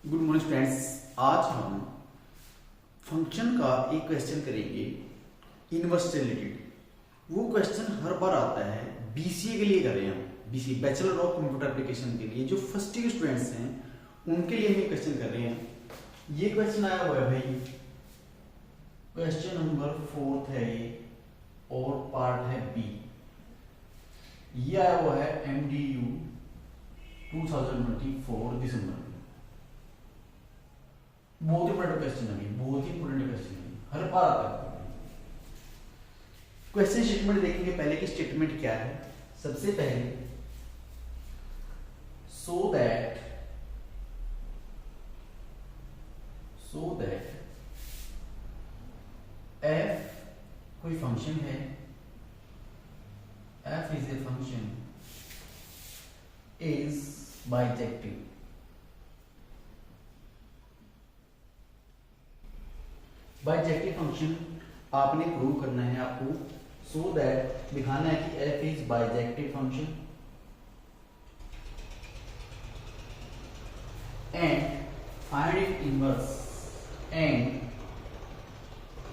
Good morning students. आज हम function का एक क्वेश्चन करेंगे इनवर्स से रिलेटेड। वो क्वेश्चन हर बार आता है, बीसीए के लिए कर रहे हैं हम, BCA bachelor of computer application के लिए जो फर्स्ट ईयर स्टूडेंट्स हैं उनके लिए हम क्वेश्चन कर रहे हैं। ये क्वेश्चन आया हुआ है भाई, क्वेश्चन नंबर 4 है ये और पार्ट है बी। ये आया हुआ है MDU 2024 दिसंबर में। बहुत इंपॉर्टेंट क्वेश्चन है, बहुत ही इंपॉर्टेंट क्वेश्चन है, हर बार आता है। क्वेश्चन स्टेटमेंट देखेंगे पहले की स्टेटमेंट क्या है। सबसे पहले सो दैट f कोई फंक्शन है, f is a function is bijective. Bijective function आपने प्रूव करना है आपको, सो दैट दिखाना है कि f is bijective function and find it inverse and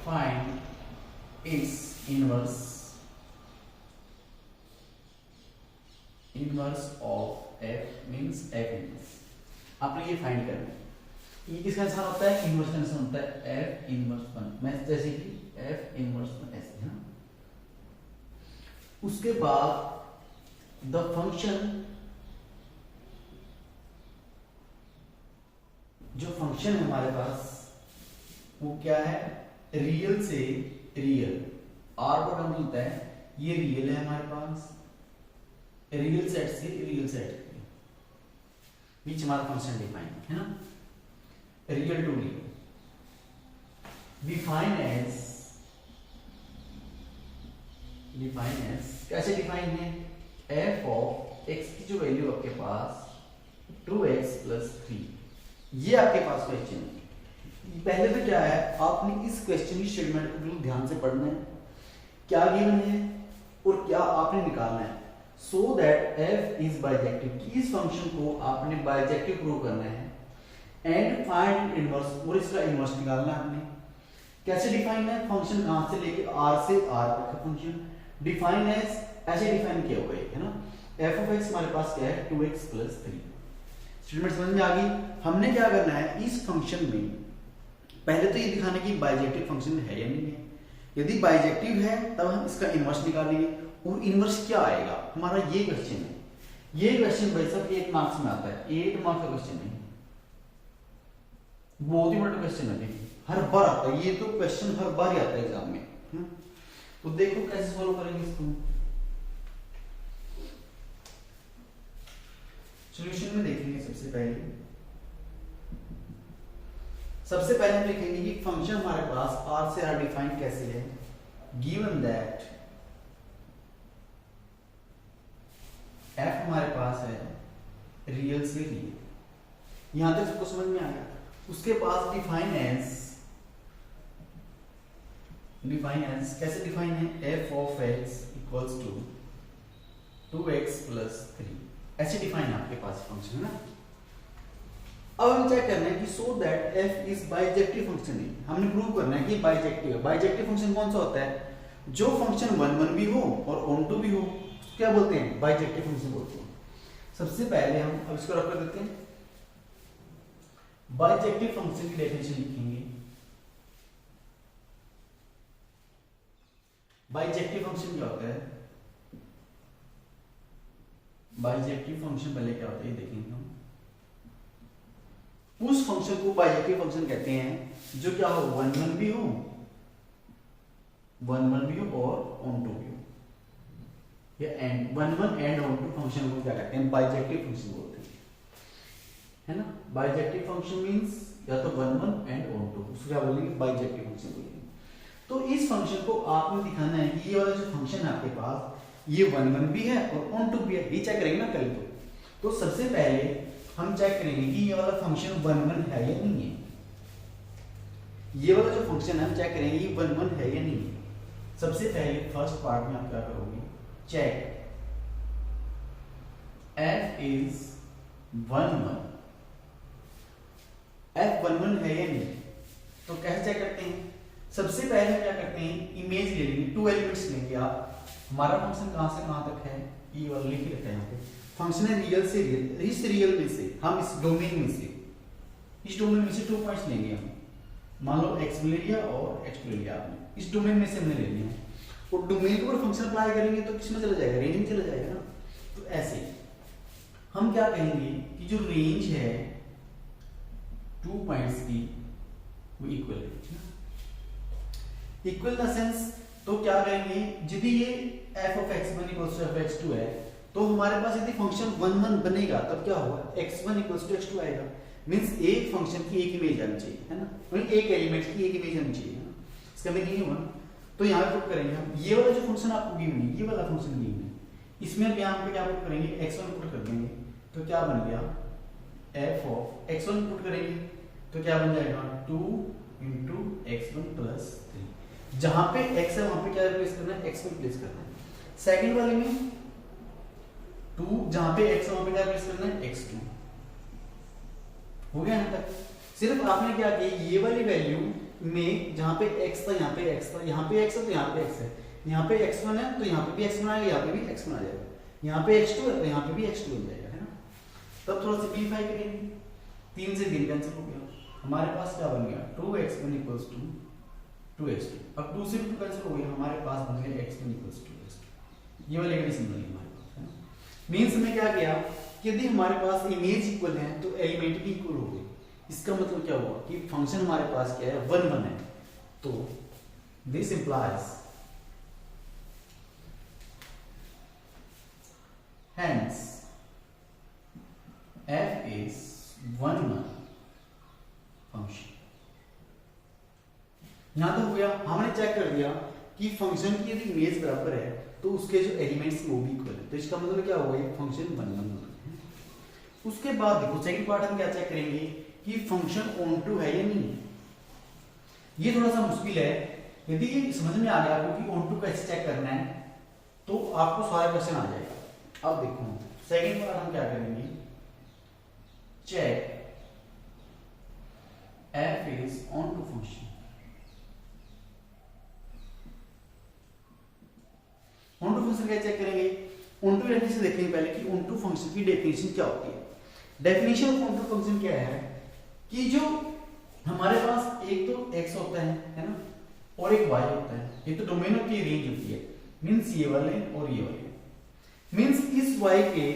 find its inverse of f means f inverse. आपने ये फाइंड करना है। ये किसका आंसर होता है? इनवर्स का आंसर होता है f इनवर्स 1, मैं जैसे कि f इनवर्स 1 ऐसे है ना। उसके बाद द फंक्शन, जो फंक्शन है हमारे पास वो क्या है? रियल से रियल, r को टर्म मिलता है, ये रियल है हमारे पास, रियल सेट से रियल सेट बीच हमारा फंक्शन डिफाइन है ना, real to real. Define as कैसे डिफाइन है? f ऑफ x की जो वैल्यू आपके पास 2x + 3, ये आपके पास क्वेश्चन है। पहले तो क्या है, आपने इस क्वेश्चन की स्टेटमेंट को बिल्कुल ध्यान से पढ़ना है, क्या गिवन है और क्या आपने निकालना है। So that f is bijective, कि इस फंक्शन को आपने बाइजेक्टिव प्रूव करना है एंड फाइंड इनवर्स, और इसका इनवर्स निकालना है आपने। कैसे डिफाइन है? फंक्शन कहां से लेके r से r तक का फंक्शन डिफाइन है, ऐसे डिफाइन किया हुआ है ना। f ऑफ x हमारे पास क्या है? 2x + 3। स्टेटमेंट समझ में आ गई। हमने क्या करना है, इस फंक्शन में पहले तो ये दिखाना कि बाइजेक्टिव फंक्शन है या नहीं है। यदि बाइजेक्टिव है तब हम इसका इनवर्स निकालेंगे, और इनवर्स क्या आएगा हमारा, ये क्वेश्चन है। ये क्वेश्चन भाई साहब 8 मार्क्स में आता है, 8 मार्क्स का क्वेश्चन है, बहुत ही बड़ा क्वेश्चन है, हर बार आता है ये तो क्वेश्चन, हर बार ही आता है एग्जाम में। तो देखो कैसे सॉल्व करेंगे इसको। सॉल्यूशन में देखेंगे सबसे पहले हम लिखेंगे कि फंक्शन हमारे पास r से r डिफाइन कैसे है। गिवन दैट f हमारे पास है रियल से रियल, यहां तक सबको समझ में आ गया। उसके पास डिफाइन एज कैसे डिफाइन है? f ऑफ x = 2x + 3, ऐसे डिफाइन है आपके पास फंक्शन है ना। अब हम चेक करना है कि so that f is bijective function है, हमने प्रूव करना है कि बाइजेक्टिव है। बाइजेक्टिव फंक्शन कौन सा होता है? जो फंक्शन 1 1 भी हो और ऑन टू भी हो, क्या बोलते हैं? बाइजेक्टिव फंक्शन बोलते हैं। सबसे पहले हम अब इसको रख कर देते हैं, बाइजेक्टिव फंक्शन की डेफिनेशन लिखेंगे। बाइजेक्टिव फंक्शन क्या होता है? बाइजेक्टिव फंक्शन पहले क्या होता है ये देखेंगे हम। उस फंक्शन को बाइजेक्टिव फंक्शन कहते हैं जो क्या हो? 1 1 भी हो और ऑन टू भी हो, या and 1 1 and onto function को क्या कहते हैं? बाइजेक्टिव फंक्शन बोलते हैं, है ना। बाइजेक्टिव फंक्शन मींस या तो 1 1 एंड ऑन टू, उसको क्या बोलेंगे? बाइजेक्टिव फंक्शन बोलेंगे। तो इस फंक्शन को आपने दिखाना है कि ये वाला जो फंक्शन है आपके पास, ये 1 1 भी है और ऑन टू भी है, ये चेक करेंगे ना कल। तो सबसे पहले हम चेक करेंगे कि ये वाला फंक्शन 1 1 है या नहीं है। ये वाला जो फंक्शन है हम चेक करेंगे ये 1 1 है या नहीं है। सबसे पहले फर्स्ट पार्ट में आप क्या करोगे? चेक f is 1 1 1 है या नहीं। तो कैसे चेक करते हैं? सबसे पहले हम क्या करते हैं, इमेज ले लेंगे, 2 एलिमेंट्स लेंगे आप। हमारा फंक्शन कहां से कहां तक है, ये वाला लिख रखा है यहाँ पे। फंक्शन है रियल से रियल, इस रियल में से हम इस डोमेन में से 2 पॉइंट्स लेंगे हम। मान लो x ले लिया और x ले लिया आपने, इस डोमेन में से हमने ले लिया और डोमेन के ऊपर फंक्शन अप्लाई करेंगे तो किसमें चला जाएगा, रेंज में चला जाएगा ना। तो ऐसे हम क्या कहेंगे कि जो रेंज है 2 पॉइंट्स की वो इक्वल है। इक्वल इन द सेंस तो क्या कहेंगे, यदि ये f(x1 = f(x2) है तो हमारे पास यदि फंक्शन 1 1 बनेगा तब क्या होगा, x1 = x2 आएगा। मींस एक फंक्शन की एक इमेज आनी चाहिए, है ना, मतलब एक एलिमेंट की एक इमेज आनी चाहिए, है ना। इसका मीनिंग है 1। तो यहाँ पे पुट करेंगे हम ये वाला जो फंक्शन आपको गिवन है, ये वाला फंक्शन गिवन है, इसमें अब यहाँ पे क्या पुट करेंगे, x1 पुट कर देंगे तो क्या बन गया, f(x1) पुट करेंगे तो क्या बन जाएगा, 2 × x1 + 3। जहां पे x है वहां पे क्या रिप्लेस करना है, x को रिप्लेस करना है। सेकंड वाले में 2, जहां पे x है वहां पे क्या रिप्लेस करना है, x2। हो गया यहाँ तक। सिर्फ आपने क्या किया, ये वाली वैल्यू में जहां पे x था यहाँ पे x था, यहाँ पे x है तो यहाँ पे x है, यहाँ पे x1 है तो यहाँ पे भी x1 आएगा, यहाँ पे भी x1 आ जाएगा, यहाँ पे x2 है तो यहाँ पे भी x2 हो जाएगा, है ना। तब थोड़ा सिंपलीफाई करेंगे, 3 से 3 कैंसिल हो गया, हमारे पास क्या बन गया, 2x1 = 2x2। अब 2 से 2 कैंसिल हो गया, हमारे पास बन गया x1 = 2x2। ये वाली कंडीशन बनी हमारे पास, है ना। मींस में क्या किया कि यदि हमारे पास इमेज इक्वल है तो एलिमेंट भी इक्वल हो गए। इसका मतलब क्या हुआ कि फंक्शन हमारे पास क्या है, 1 1 है। तो this implies hence f is 1 1 function. यहां तो हो गया, हमने चेक कर दिया कि फंक्शन की यदि इमेज बराबर है तो उसके जो एलिमेंट्स वो भी इक्वल है। तो इसका मतलब क्या हुआ, ये फंक्शन 1 1 है। उसके बाद देखो सेकंड पार्ट हम क्या चेक करेंगे कि फंक्शन ऑन टू है या नहीं। ये थोड़ा सा मुश्किल है, यदि ये समझ में आ गया क्योंकि ऑन टू कैसे चेक करना है तो आपको सारा क्वेश्चन आ जाएगा। अब देखो सेकंड पार्ट हम क्या करेंगे, check f is on to function। Onto function क्या चेक करेंगे, ऑन टू डेफिनेशन देखेंगे पहले कि ऑन टू फंक्शन की डेफिनेशन क्या होती है। Definition of onto function क्या है कि जो हमारे पास एक तो x होता है ना, और एक y होता है। एक तो डोमेन की रेंज होती है, मींस ये वाले और ये वाले, मींस इस y के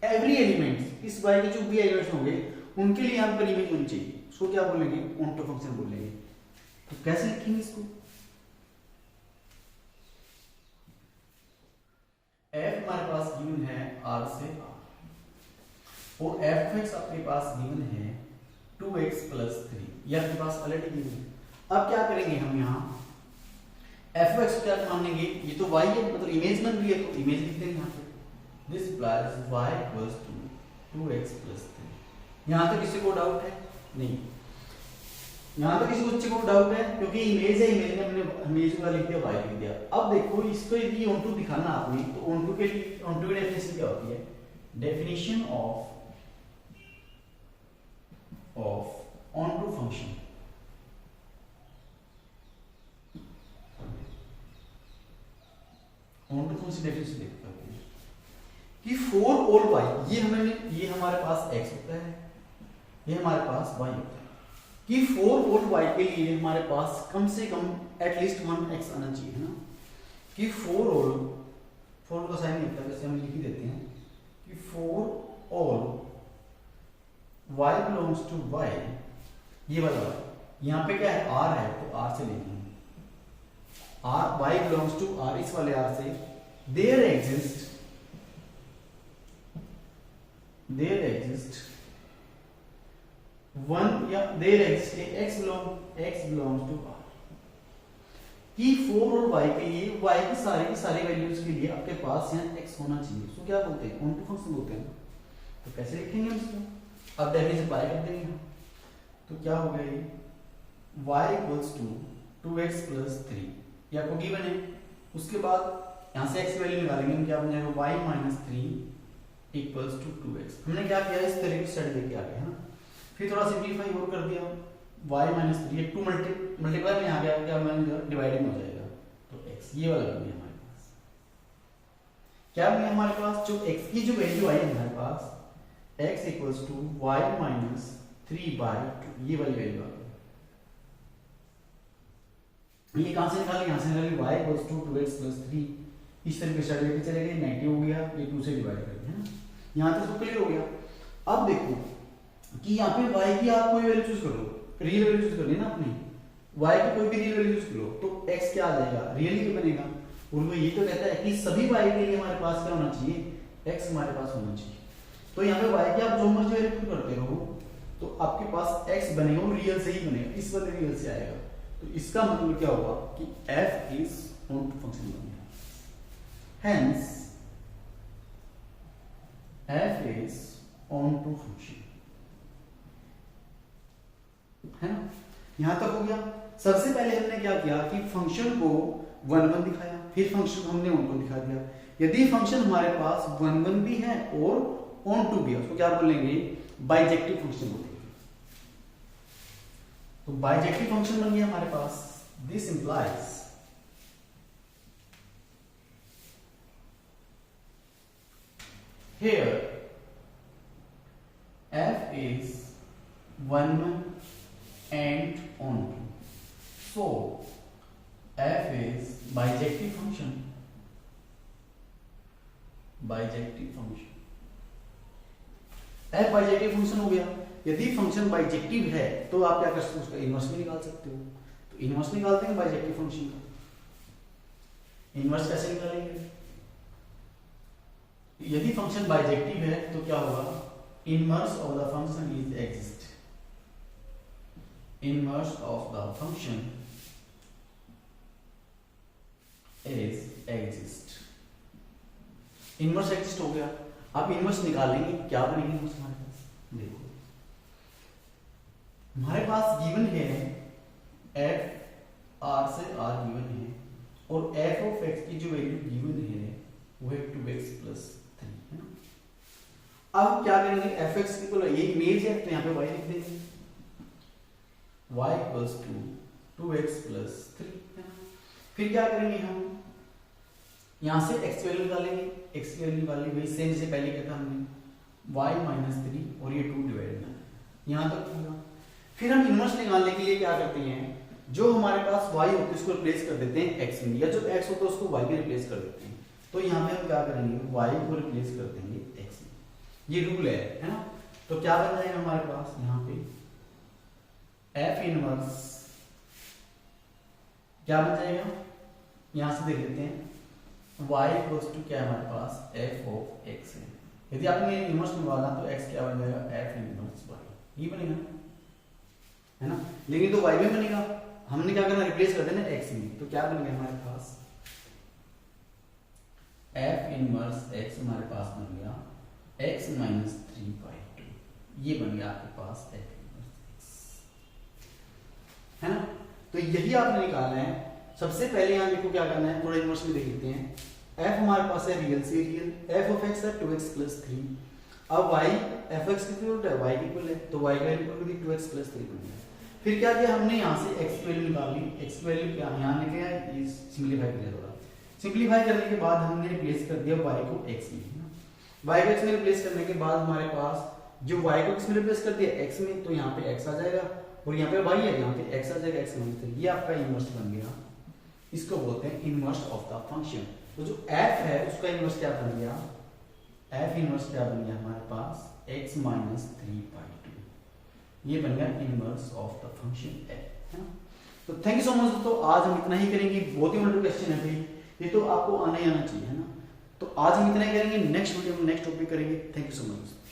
एवरी एलिमेंट, इस y के जो भी एलिमेंट्स होंगे उनके लिए यहाँ पर इमेज होनी चाहिए। उसको क्या बोलेंगे, ऑन टू फंक्शन बोलेंगे। तो कैसे लिखेंगे इसको, f हमारे पास गिवन है r से r और f(x) आपके पास गिवन है 2x + 3, ये आपके पास ऑलरेडी गिवन है। अब क्या करेंगे हम यहाँ f(x) क्या मान लेंगे, ये तो y है मतलब इमेज बन रही है तो इमेज लिख देंगे यहाँ पे। This implies y = 2x + 3। यहाँ तक किसी को डाउट है नहीं, यहाँ तक किसी बच्चे को डाउट है क्योंकि इमेज है, इमेज में हमने इमेज का लिख दिया, y लिख दिया। अब देखो इसको यदि ऑन टू दिखाना आपने तो ऑन टू के लिए ऑन टू की डेफिनेशन क्या होती है, definition of onto function. Onto function definition देखते हैं कि फॉर ऑल y, ये हमारे पास x होता है, ये हमारे पास y होता है, कि फॉर ऑल y के लिए हमारे पास कम से कम एटलीस्ट 1x आना चाहिए, है ना। कि फॉर ऑल, फॉर का साइन नहीं होता वैसे हम लिख ही देते हैं कि for all y belongs to y, ये वाला यहाँ पे क्या है r है तो r से लेंगे r, y belongs to r, इस वाले r से देयर एग्जिस्ट वन या there exist x belongs to r। कि फॉर और y के लिए y की सारी वैल्यूज के लिए आपके पास यहाँ x होना चाहिए, उसको क्या बोलते हैं, ऑन टू फंक्शन बोलते हैं। तो कैसे लिखेंगे हम इसको, अब डेफिनेशन अप्लाई कर देंगे। तो क्या हो गया ये y = 2x + 3, ये आपको गिवन है। उसके बाद यहाँ से x की वैल्यू निकालेंगे, हम क्या बन जाएगा y - 3 = 2x। हमने क्या किया, इस तरीके से सेट लेके आ गए, है ना। फिर थोड़ा सिंपलीफाई और कर दिया, y माइनस 3 है, 2 मल्टीप्लाई में यहाँ क्या मैंने डिवाइडिंग हो जाएगा, तो x ये वाला बन गया हमारे पास। क्या बन गया हमारे पास, जो x की जो वैल्यू आई है हमारे पास x equals to y minus 3/2, ये वाली वैल्यू आ गई। ये कहां से निकाली, यहां से निकाली y equals to 2x plus 3, इस तरीके से आगे चले गए, नेगेटिव हो गया, ये 2 से डिवाइड कर दिया है ना, यहां तक तो क्लियर हो गया। अब देखो कि यहाँ पे y की आप कोई वैल्यू चूज कर लो, रियल वैल्यू चूज करनी है ना अपनी, y की कोई भी रियल वैल्यू चूज कर लो तो x क्या आ जाएगा, रियल ही बनेगा। और वो ये तो कहता है कि सभी y के लिए हमारे पास क्या होना चाहिए, x हमारे पास होना चाहिए। तो यहाँ पे y की आप जो मर्जी वैल्यू पुट करते रहो तो आपके पास x बनेगा, वो रियल से ही बनेगा, इस वाले रियल से आएगा। तो इसका मतलब क्या हुआ कि f is onto function बन गया, hence f is onto function, है ना। यहां तक हो गया। सबसे पहले हमने क्या किया कि फंक्शन को 1 1 दिखाया, फिर फंक्शन को हमने ऑन टू दिखा दिया। यदि फंक्शन हमारे पास 1 1 भी है और ऑन टू भी है, उसको क्या बोलेंगे, बाइजेक्टिव फंक्शन बोलेंगे। तो बाइजेक्टिव फंक्शन बन गया हमारे पास। This implies here f is 1 1 and on to, so f is bijective function, bijective function, f bijective function हो गया। यदि फंक्शन बाइजेक्टिव है तो आप क्या कर सकते हो, उसका इनवर्स भी निकाल सकते हो। तो इनवर्स निकालते हैं बाइजेक्टिव फंक्शन का, इनवर्स कैसे निकालेंगे, यदि फंक्शन बाइजेक्टिव है तो क्या होगा, inverse of the function is exist, inverse of the function is exist, inverse exist हो गया। अब इनवर्स निकालेंगे, क्या बनेगी इनवर्स हमारे पास, देखो हमारे पास गिवन है f r से r गिवन है और f ऑफ x की जो वैल्यू गिवन है वो है 2x प्लस 3, है ना। अब क्या करेंगे, fx की ये इमेज है तो यहाँ पे y लिख देंगे, y equals to 2x plus 3, है ना। फिर क्या करेंगे, हम यहां से x वैल्यू निकालेंगे, x की वैल्यू निकालेंगे वही सेम जैसे पहले किया था हमने, y माइनस 3 और ये 2 डिवाइड में, यहां तक होगा। फिर हम इनवर्स निकालने के लिए क्या करते हैं, जो हमारे पास y होता है उसको रिप्लेस कर देते हैं x में, या जो x होता है उसको y में रिप्लेस कर देते हैं। तो यहाँ पे हम क्या करेंगे, y को रिप्लेस कर देंगे x में, ये रूल है ना। तो क्या बन जाएगा हमारे पास यहाँ पे f इनवर्स क्या बन जाएगा, यहां से देख लेते हैं, y इक्वल्स टू क्या है हमारे पास, f ऑफ x है। यदि आपने इनवर्स निकाला तो x क्या बन जाएगा, f इनवर्स y, ये बनेगा, है ना। लेकिन तो y में बनेगा, हमने क्या करना, रिप्लेस कर देना x में, तो क्या बन गया हमारे पास f इनवर्स x हमारे पास बन गया x माइनस 3/2, ये बन गया आपके पास f इनवर्स x, है ना। तो यही आपने निकालना है। सबसे पहले यहाँ देखो क्या करना है, थोड़ा इनवर्स में देख लेते हैं। f हमारे पास है रियल से रियल, f ऑफ x है 2x प्लस 3, अब y fx की इक्वल है y की इक्वल है तो y का वैल्यू कर दी 2x प्लस 3 बन गया। फिर क्या किया हमने, यहाँ से x की वैल्यू निकाल ली, x की वैल्यू क्या यहाँ लिखे है, ये सिंपलीफाई कर दिया थोड़ा, सिंपलीफाई करने के बाद हमने रिप्लेस कर दिया y को x में, है ना। y को x में रिप्लेस करने के बाद हमारे पास जो y को x में रिप्लेस कर दिया x में, तो यहाँ पे x आ जाएगा और यहाँ पे y है, यहाँ पे x आ जाएगा, x माइनस 3, ये आपका इनवर्स बन गया। इसको बोलते हैं इनवर्स ऑफ द फंक्शन। तो जो f है उसका इनवर्स क्या बन गया, f इनवर्स क्या बन गया हमारे पास, x माइनस 3/2, ये बन गया inverse of the function f, है ना। तो थैंक यू सो मच दोस्तों, आज हम इतना ही करेंगे। बहुत ही इंपॉर्टेंट क्वेश्चन है भाई, ये तो आपको आना ही आना चाहिए, है ना। तो आज हम इतना ही करेंगे, नेक्स्ट वीडियो में नेक्स्ट टॉपिक करेंगे। Thank you so much.